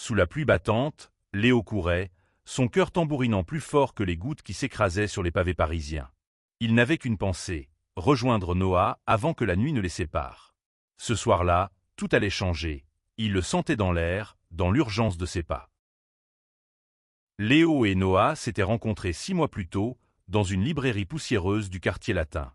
Sous la pluie battante, Léo courait, son cœur tambourinant plus fort que les gouttes qui s'écrasaient sur les pavés parisiens. Il n'avait qu'une pensée, rejoindre Noah avant que la nuit ne les sépare. Ce soir-là, tout allait changer, il le sentait dans l'air, dans l'urgence de ses pas. Léo et Noah s'étaient rencontrés 6 mois plus tôt, dans une librairie poussiéreuse du quartier latin.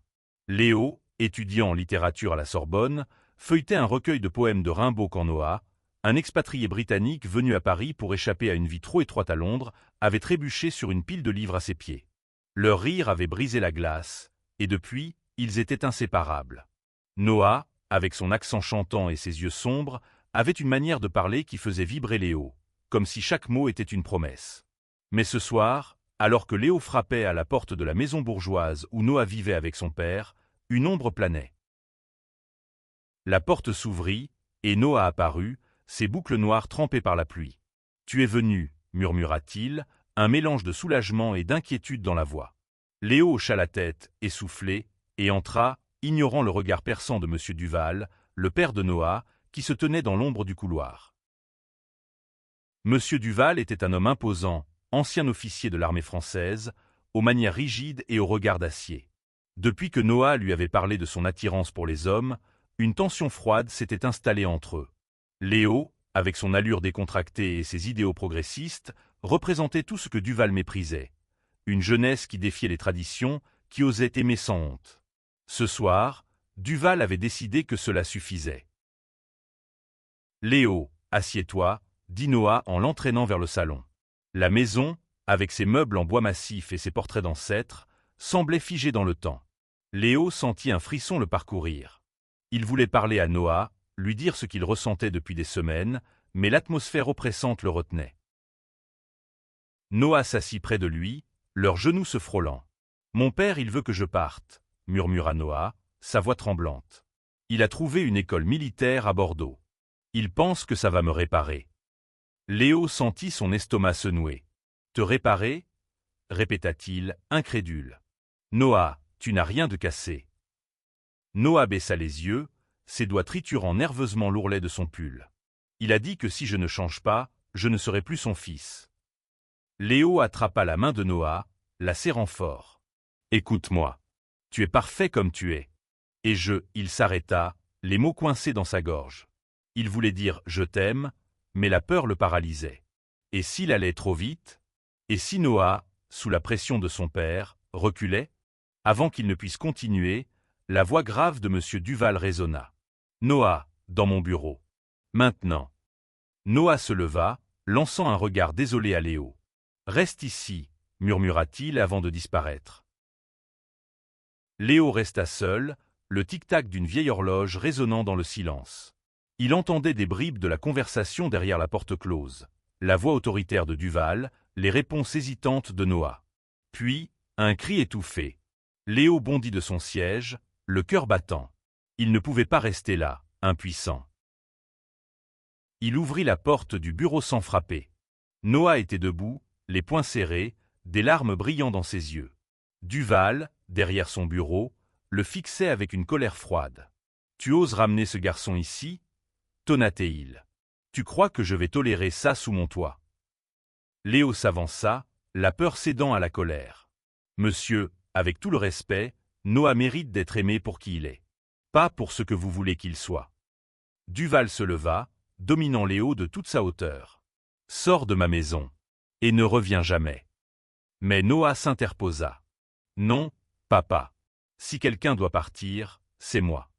Léo, étudiant en littérature à la Sorbonne, feuilletait un recueil de poèmes de Rimbaud quand Noah, un expatrié britannique venu à Paris pour échapper à une vie trop étroite à Londres, avait trébuché sur une pile de livres à ses pieds. Leur rire avait brisé la glace, et depuis, ils étaient inséparables. Noah, avec son accent chantant et ses yeux sombres, avait une manière de parler qui faisait vibrer Léo, comme si chaque mot était une promesse. Mais ce soir, alors que Léo frappait à la porte de la maison bourgeoise où Noah vivait avec son père, une ombre planait. La porte s'ouvrit, et Noah apparut, ses boucles noires trempées par la pluie. « Tu es venu, » murmura-t-il, un mélange de soulagement et d'inquiétude dans la voix. Léo hocha la tête, essoufflé, et entra, ignorant le regard perçant de M. Duval, le père de Noah, qui se tenait dans l'ombre du couloir. M. Duval était un homme imposant, ancien officier de l'armée française, aux manières rigides et au regard d'acier. Depuis que Noah lui avait parlé de son attirance pour les hommes, une tension froide s'était installée entre eux. Léo, avec son allure décontractée et ses idéaux progressistes, représentait tout ce que Duval méprisait. Une jeunesse qui défiait les traditions, qui osait aimer sans honte. Ce soir, Duval avait décidé que cela suffisait. « Léo, assieds-toi », dit Noah en l'entraînant vers le salon. La maison, avec ses meubles en bois massif et ses portraits d'ancêtres, semblait figée dans le temps. Léo sentit un frisson le parcourir. Il voulait parler à Noah, lui dire ce qu'il ressentait depuis des semaines, mais l'atmosphère oppressante le retenait. Noah s'assit près de lui, leurs genoux se frôlant. « Mon père, il veut que je parte », murmura Noah, sa voix tremblante. « Il a trouvé une école militaire à Bordeaux. Il pense que ça va me réparer. » Léo sentit son estomac se nouer. « Te réparer » répéta-t-il, incrédule. « Noah, tu n'as rien de cassé. » Noah baissa les yeux, ses doigts triturant nerveusement l'ourlet de son pull. Il a dit que si je ne change pas, je ne serai plus son fils. Léo attrapa la main de Noah, la serrant fort. « Écoute-moi. Tu es parfait comme tu es. » Et il s'arrêta, les mots coincés dans sa gorge. Il voulait dire « je t'aime », mais la peur le paralysait. Et s'il allait trop vite? Et si Noah, sous la pression de son père, reculait? Avant qu'il ne puisse continuer, la voix grave de M. Duval résonna. « Noah, dans mon bureau. Maintenant. » Noah se leva, lançant un regard désolé à Léo. « Reste ici, » murmura-t-il avant de disparaître. Léo resta seul, le tic-tac d'une vieille horloge résonnant dans le silence. Il entendait des bribes de la conversation derrière la porte close, la voix autoritaire de Duval, les réponses hésitantes de Noah. Puis, un cri étouffé. Léo bondit de son siège, le cœur battant. Il ne pouvait pas rester là, impuissant. Il ouvrit la porte du bureau sans frapper. Noah était debout, les poings serrés, des larmes brillant dans ses yeux. Duval, derrière son bureau, le fixait avec une colère froide. « Tu oses ramener ce garçon ici ?» tonnatait-il. « Tu crois que je vais tolérer ça sous mon toit ?» Léo s'avança, la peur cédant à la colère. « Monsieur, avec tout le respect, Noah mérite d'être aimé pour qui il est. Pas pour ce que vous voulez qu'il soit. » Duval se leva, dominant Léo de toute sa hauteur. « Sors de ma maison. Et ne reviens jamais. » Mais Noah s'interposa. « Non, papa. Si quelqu'un doit partir, c'est moi. »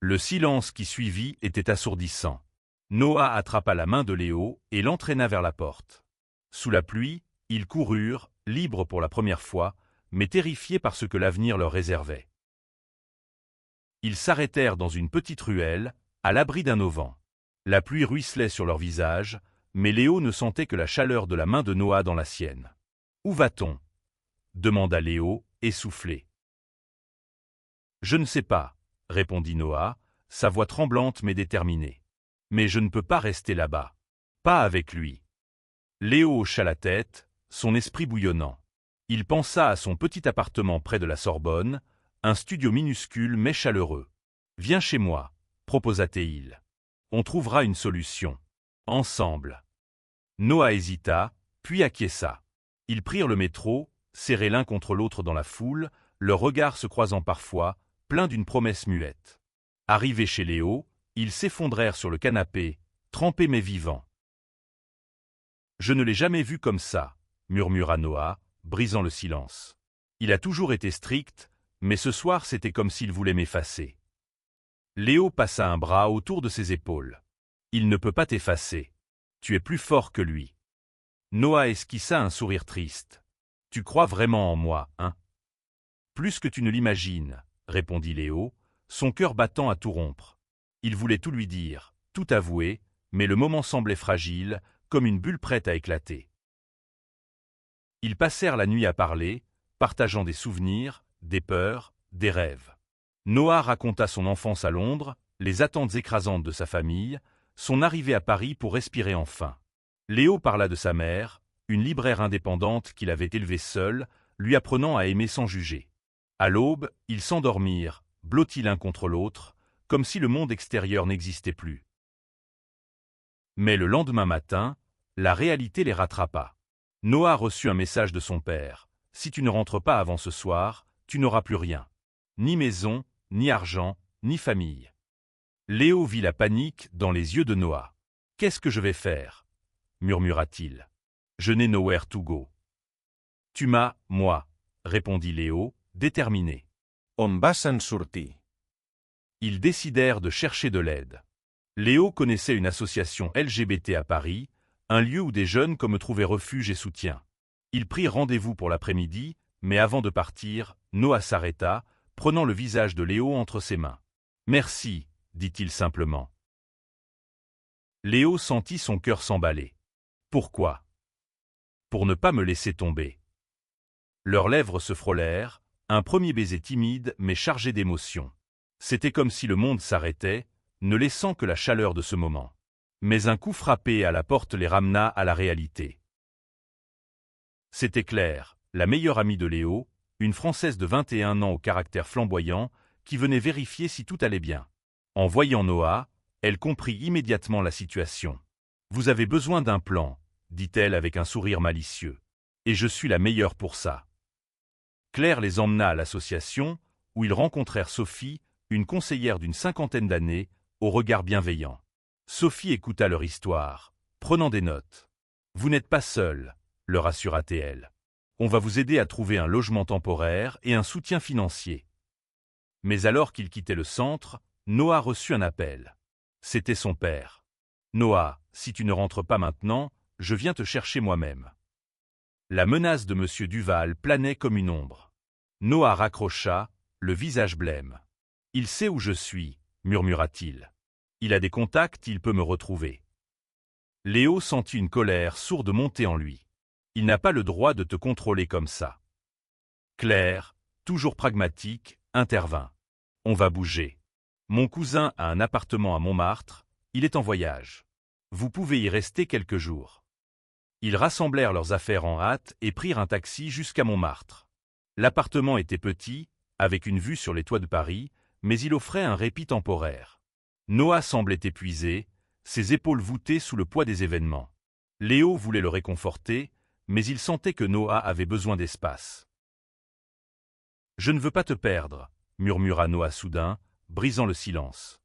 Le silence qui suivit était assourdissant. Noah attrapa la main de Léo et l'entraîna vers la porte. Sous la pluie, ils coururent, libres pour la première fois, mais terrifiés par ce que l'avenir leur réservait. Ils s'arrêtèrent dans une petite ruelle, à l'abri d'un auvent. La pluie ruisselait sur leurs visages, mais Léo ne sentait que la chaleur de la main de Noah dans la sienne. « Où va-t-on » demanda Léo, essoufflé. « Je ne sais pas, » répondit Noah, sa voix tremblante mais déterminée. « Mais je ne peux pas rester là-bas. Pas avec lui. » Léo hocha la tête, son esprit bouillonnant. Il pensa à son petit appartement près de la Sorbonne, un studio minuscule mais chaleureux. « Viens chez moi » proposa-t-il. « On trouvera une solution. Ensemble. » Noah hésita, puis acquiesça. Ils prirent le métro, serrés l'un contre l'autre dans la foule, leurs regards se croisant parfois, pleins d'une promesse muette. Arrivés chez Léo, ils s'effondrèrent sur le canapé, trempés mais vivants. « Je ne l'ai jamais vu comme ça, » murmura Noah, brisant le silence. « Il a toujours été strict, mais ce soir c'était comme s'il voulait m'effacer. » Léo passa un bras autour de ses épaules. « Il ne peut pas t'effacer. Tu es plus fort que lui. » Noah esquissa un sourire triste. « Tu crois vraiment en moi, hein ? » « Plus que tu ne l'imagines, » répondit Léo, son cœur battant à tout rompre. Il voulait tout lui dire, tout avouer, mais le moment semblait fragile, comme une bulle prête à éclater. Ils passèrent la nuit à parler, partageant des souvenirs, des peurs, des rêves. Noah raconta son enfance à Londres, les attentes écrasantes de sa famille, son arrivée à Paris pour respirer enfin. Léo parla de sa mère, une libraire indépendante qu'il avait élevée seule, lui apprenant à aimer sans juger. À l'aube, ils s'endormirent, blottis l'un contre l'autre, comme si le monde extérieur n'existait plus. Mais le lendemain matin, la réalité les rattrapa. Noah reçut un message de son père. « Si tu ne rentres pas avant ce soir, tu n'auras plus rien. Ni maison, ni argent, ni famille. » Léo vit la panique dans les yeux de Noah. « Qu'est-ce que je vais faire ?» murmura-t-il. « Je n'ai nowhere to go. »« Tu m'as, moi, » répondit Léo, déterminé. « On vas s'en sortir. » Ils décidèrent de chercher de l'aide. Léo connaissait une association LGBT à Paris, un lieu où des jeunes comme trouvaient refuge et soutien. Ils prirent rendez-vous pour l'après-midi, mais avant de partir, Noah s'arrêta, prenant le visage de Léo entre ses mains. « Merci, » dit-il simplement. Léo sentit son cœur s'emballer. « Pourquoi ? » ?»« Pour ne pas me laisser tomber. » Leurs lèvres se frôlèrent, un premier baiser timide mais chargé d'émotion. C'était comme si le monde s'arrêtait, ne laissant que la chaleur de ce moment. Mais un coup frappé à la porte les ramena à la réalité. C'était Claire, la meilleure amie de Léo, une Française de 21 ans au caractère flamboyant, qui venait vérifier si tout allait bien. En voyant Noah, elle comprit immédiatement la situation. « Vous avez besoin d'un plan, » dit-elle avec un sourire malicieux. « Et je suis la meilleure pour ça. » Claire les emmena à l'association, où ils rencontrèrent Sophie, une conseillère d'une 50aine d'années, au regard bienveillant. Sophie écouta leur histoire, prenant des notes. « Vous n'êtes pas seul, » leur assura-t-elle. « On va vous aider à trouver un logement temporaire et un soutien financier. » Mais alors qu'il quittait le centre, Noah reçut un appel. C'était son père. « Noah, si tu ne rentres pas maintenant, je viens te chercher moi-même. » La menace de M. Duval planait comme une ombre. Noah raccrocha, le visage blême. « Il sait où je suis, » murmura-t-il. « Il a des contacts, il peut me retrouver. » Léo sentit une colère sourde monter en lui. « Il n'a pas le droit de te contrôler comme ça. » Claire, toujours pragmatique, intervint. « On va bouger. Mon cousin a un appartement à Montmartre, il est en voyage. Vous pouvez y rester quelques jours. » Ils rassemblèrent leurs affaires en hâte et prirent un taxi jusqu'à Montmartre. L'appartement était petit, avec une vue sur les toits de Paris, mais il offrait un répit temporaire. Noah semblait épuisé, ses épaules voûtées sous le poids des événements. Léo voulait le réconforter, mais il sentait que Noah avait besoin d'espace. « Je ne veux pas te perdre, » murmura Noah soudain, brisant le silence.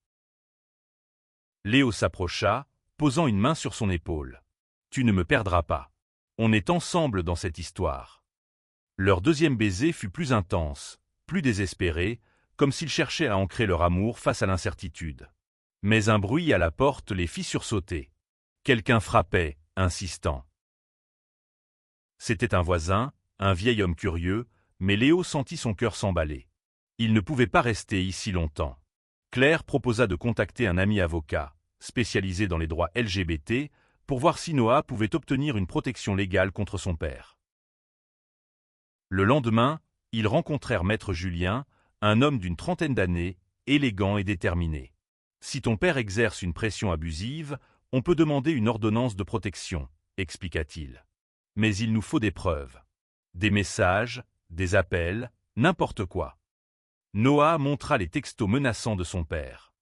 Léo s'approcha, posant une main sur son épaule. « Tu ne me perdras pas. On est ensemble dans cette histoire. » Leur deuxième baiser fut plus intense, plus désespéré, comme s'ils cherchaient à ancrer leur amour face à l'incertitude. Mais un bruit à la porte les fit sursauter. Quelqu'un frappait, insistant. C'était un voisin, un vieil homme curieux, mais Léo sentit son cœur s'emballer. Il ne pouvait pas rester ici longtemps. Claire proposa de contacter un ami avocat, spécialisé dans les droits LGBT, pour voir si Noah pouvait obtenir une protection légale contre son père. Le lendemain, ils rencontrèrent Maître Julien, un homme d'une 30aine d'années, élégant et déterminé. « Si ton père exerce une pression abusive, on peut demander une ordonnance de protection, » expliqua-t-il. « Mais il nous faut des preuves. Des messages, des appels, n'importe quoi. » Noah montra les textos menaçants de son père.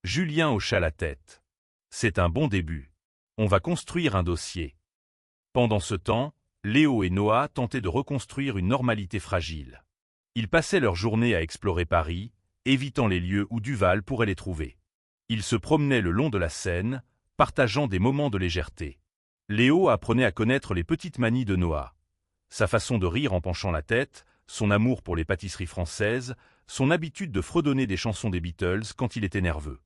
Julien hocha la tête. « C'est un bon début. On va construire un dossier. » Pendant ce temps, Léo et Noah tentaient de reconstruire une normalité fragile. Ils passaient leur journée à explorer Paris, évitant les lieux où Duval pourrait les trouver. Ils se promenaient le long de la Seine, partageant des moments de légèreté. Léo apprenait à connaître les petites manies de Noah. Sa façon de rire en penchant la tête, son amour pour les pâtisseries françaises, son habitude de fredonner des chansons des Beatles quand il était nerveux.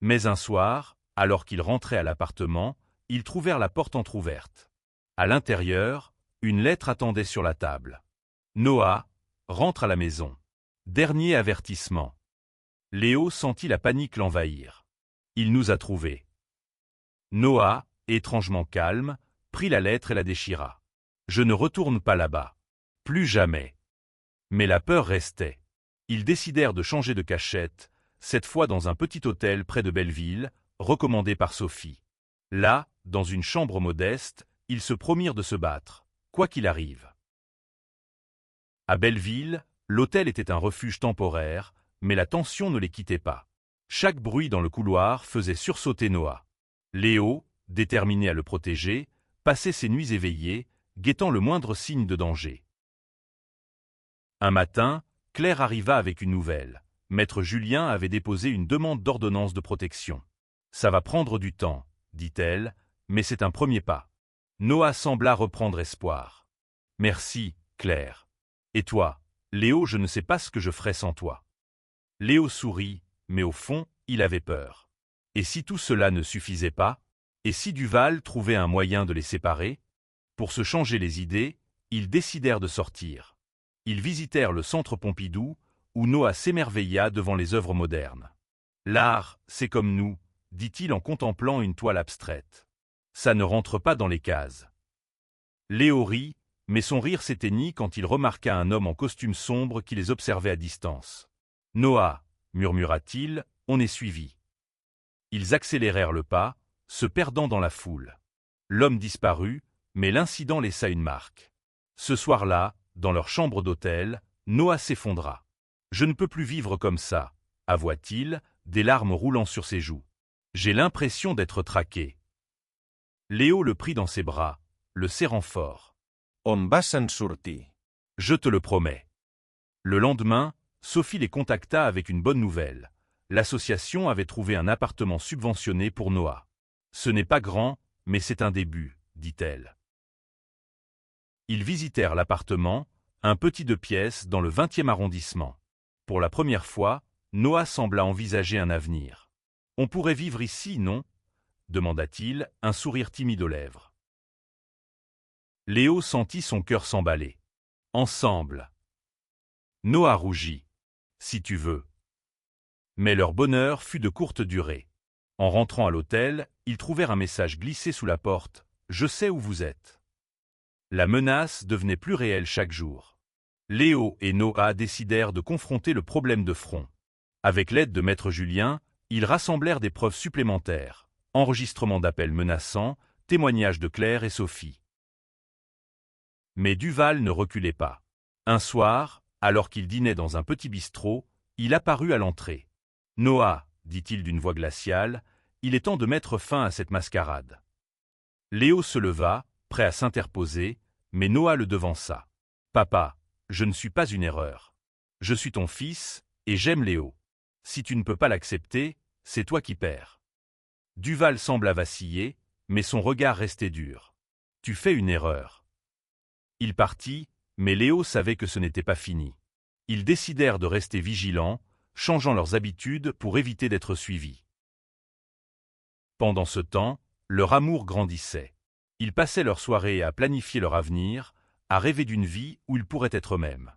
Mais un soir, alors qu'ils rentraient à l'appartement, ils trouvèrent la porte entr'ouverte. À l'intérieur, une lettre attendait sur la table. Noah, rentre à la maison. Dernier avertissement. Léo sentit la panique l'envahir. Il nous a trouvés. Noah, étrangement calme, prit la lettre et la déchira. Je ne retourne pas là-bas. Plus jamais. Mais la peur restait. Ils décidèrent de changer de cachette, cette fois dans un petit hôtel près de Belleville, recommandé par Sophie. Là, dans une chambre modeste, ils se promirent de se battre, quoi qu'il arrive. À Belleville, l'hôtel était un refuge temporaire, mais la tension ne les quittait pas. Chaque bruit dans le couloir faisait sursauter Noah. Léo, déterminé à le protéger, passait ses nuits éveillées, guettant le moindre signe de danger. Un matin, Claire arriva avec une nouvelle. Maître Julien avait déposé une demande d'ordonnance de protection. « Ça va prendre du temps, » dit-elle, « mais c'est un premier pas. » Noah sembla reprendre espoir. « Merci, Claire. Et toi, Léo, je ne sais pas ce que je ferais sans toi. » Léo sourit, mais au fond, il avait peur. Et si tout cela ne suffisait pas? Et si Duval trouvait un moyen de les séparer? Pour se changer les idées, ils décidèrent de sortir. Ils visitèrent le centre Pompidou, où Noah s'émerveilla devant les œuvres modernes. « L'art, c'est comme nous, » dit-il en contemplant une toile abstraite. « Ça ne rentre pas dans les cases. » Léo rit, mais son rire s'éteignit quand il remarqua un homme en costume sombre qui les observait à distance. « Noah, » murmura-t-il, « on est suivis. » Ils accélérèrent le pas, se perdant dans la foule. L'homme disparut, mais l'incident laissa une marque. Ce soir-là, dans leur chambre d'hôtel, Noah s'effondra. « Je ne peux plus vivre comme ça, » avoua-t-il, des larmes roulant sur ses joues. « J'ai l'impression d'être traqué. » Léo le prit dans ses bras, le serrant fort. « On va s'en sortir. »« Je te le promets. » Le lendemain, Sophie les contacta avec une bonne nouvelle. L'association avait trouvé un appartement subventionné pour Noah. « Ce n'est pas grand, mais c'est un début, » dit-elle. Ils visitèrent l'appartement, un petit 2 pièces dans le 20e arrondissement. Pour la première fois, Noah sembla envisager un avenir. « On pourrait vivre ici, non ?» demanda-t-il, un sourire timide aux lèvres. Léo sentit son cœur s'emballer. « Ensemble. » Noah rougit. « Si tu veux. » Mais leur bonheur fut de courte durée. En rentrant à l'hôtel, ils trouvèrent un message glissé sous la porte. « Je sais où vous êtes. » La menace devenait plus réelle chaque jour. Léo et Noah décidèrent de confronter le problème de front. Avec l'aide de Maître Julien, ils rassemblèrent des preuves supplémentaires, enregistrements d'appels menaçants, témoignages de Claire et Sophie. Mais Duval ne reculait pas. Un soir, alors qu'il dînait dans un petit bistrot, il apparut à l'entrée. « Noah, » dit-il d'une voix glaciale, « il est temps de mettre fin à cette mascarade. » Léo se leva, prêt à s'interposer, mais Noah le devança. « Papa, je ne suis pas une erreur. Je suis ton fils, et j'aime Léo. Si tu ne peux pas l'accepter, c'est toi qui perds. » Duval sembla vaciller, mais son regard restait dur. « Tu fais une erreur. » Il partit, mais Léo savait que ce n'était pas fini. Ils décidèrent de rester vigilants, changeant leurs habitudes pour éviter d'être suivis. Pendant ce temps, leur amour grandissait. Ils passaient leur soirée à planifier leur avenir, à rêver d'une vie où ils pourraient être eux-mêmes.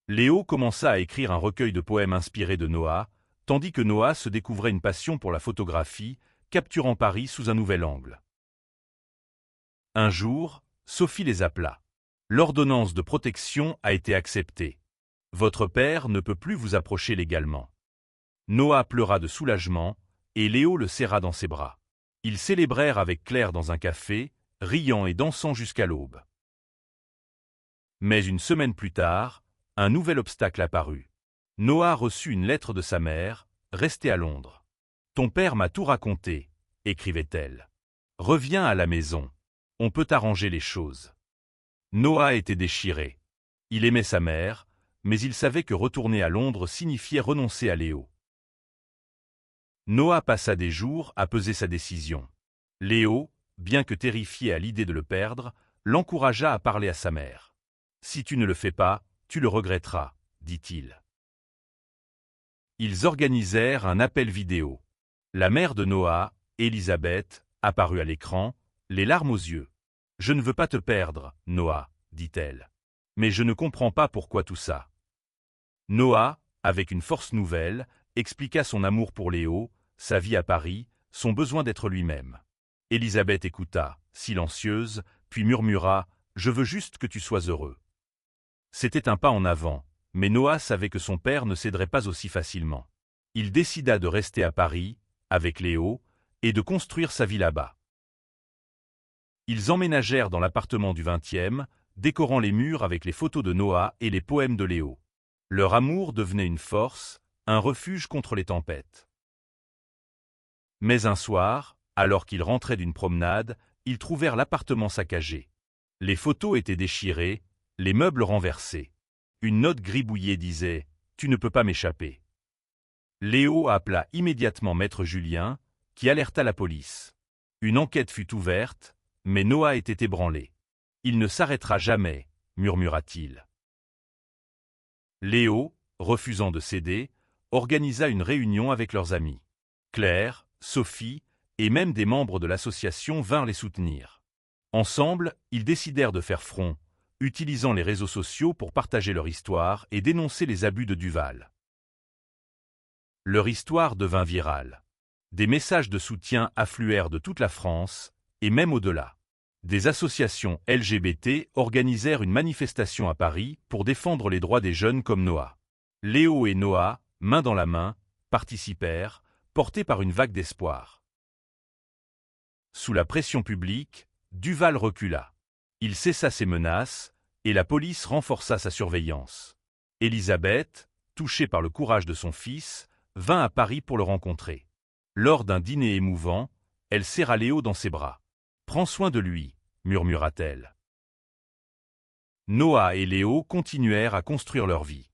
Léo commença à écrire un recueil de poèmes inspirés de Noah, tandis que Noah se découvrait une passion pour la photographie, capturant Paris sous un nouvel angle. Un jour, Sophie les appela. « L'ordonnance de protection a été acceptée. Votre père ne peut plus vous approcher légalement. » Noah pleura de soulagement, et Léo le serra dans ses bras. Ils célébrèrent avec Claire dans un café, riant et dansant jusqu'à l'aube. Mais une semaine plus tard, un nouvel obstacle apparut. Noah reçut une lettre de sa mère, restée à Londres. « Ton père m'a tout raconté, » écrivait-elle. « Reviens à la maison. » On peut arranger les choses. Noah était déchiré. Il aimait sa mère, mais il savait que retourner à Londres signifiait renoncer à Léo. Noah passa des jours à peser sa décision. Léo, bien que terrifié à l'idée de le perdre, l'encouragea à parler à sa mère. « Si tu ne le fais pas, tu le regretteras », dit-il. Ils organisèrent un appel vidéo. La mère de Noah, Elisabeth, apparut à l'écran, les larmes aux yeux. « Je ne veux pas te perdre, Noah, » dit-elle. « Mais je ne comprends pas pourquoi tout ça. » Noah, avec une force nouvelle, expliqua son amour pour Léo, sa vie à Paris, son besoin d'être lui-même. Elisabeth écouta, silencieuse, puis murmura « Je veux juste que tu sois heureux. » C'était un pas en avant, mais Noah savait que son père ne céderait pas aussi facilement. Il décida de rester à Paris, avec Léo, et de construire sa vie là-bas. Ils emménagèrent dans l'appartement du 20e, décorant les murs avec les photos de Noah et les poèmes de Léo. Leur amour devenait une force, un refuge contre les tempêtes. Mais un soir, alors qu'ils rentraient d'une promenade, ils trouvèrent l'appartement saccagé. Les photos étaient déchirées, les meubles renversés. Une note gribouillée disait « Tu ne peux pas m'échapper ». Léo appela immédiatement maître Julien, qui alerta la police. Une enquête fut ouverte, mais Noah était ébranlé. « Il ne s'arrêtera jamais », murmura-t-il. Léo, refusant de céder, organisa une réunion avec leurs amis. Claire, Sophie et même des membres de l'association vinrent les soutenir. Ensemble, ils décidèrent de faire front, utilisant les réseaux sociaux pour partager leur histoire et dénoncer les abus de Duval. Leur histoire devint virale. Des messages de soutien affluèrent de toute la France, et même au-delà. Des associations LGBT organisèrent une manifestation à Paris pour défendre les droits des jeunes comme Noah. Léo et Noah, main dans la main, participèrent, portés par une vague d'espoir. Sous la pression publique, Duval recula. Il cessa ses menaces, et la police renforça sa surveillance. Elisabeth, touchée par le courage de son fils, vint à Paris pour le rencontrer. Lors d'un dîner émouvant, elle serra Léo dans ses bras. « Prends soin de lui », murmura-t-elle. Noah et Léo continuèrent à construire leur vie.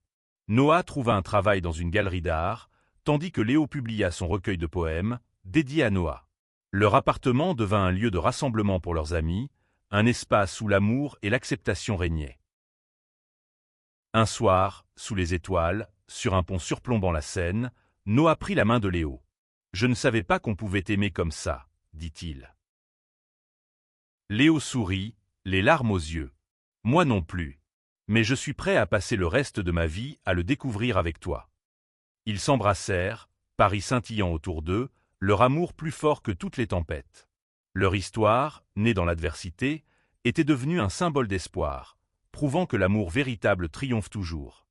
Noah trouva un travail dans une galerie d'art, tandis que Léo publia son recueil de poèmes, dédié à Noah. Leur appartement devint un lieu de rassemblement pour leurs amis, un espace où l'amour et l'acceptation régnaient. Un soir, sous les étoiles, sur un pont surplombant la Seine, Noah prit la main de Léo. « Je ne savais pas qu'on pouvait aimer comme ça », dit-il. Léo sourit, les larmes aux yeux. « Moi non plus. Mais je suis prêt à passer le reste de ma vie à le découvrir avec toi. » Ils s'embrassèrent, Paris scintillant autour d'eux, leur amour plus fort que toutes les tempêtes. Leur histoire, née dans l'adversité, était devenue un symbole d'espoir, prouvant que l'amour véritable triomphe toujours.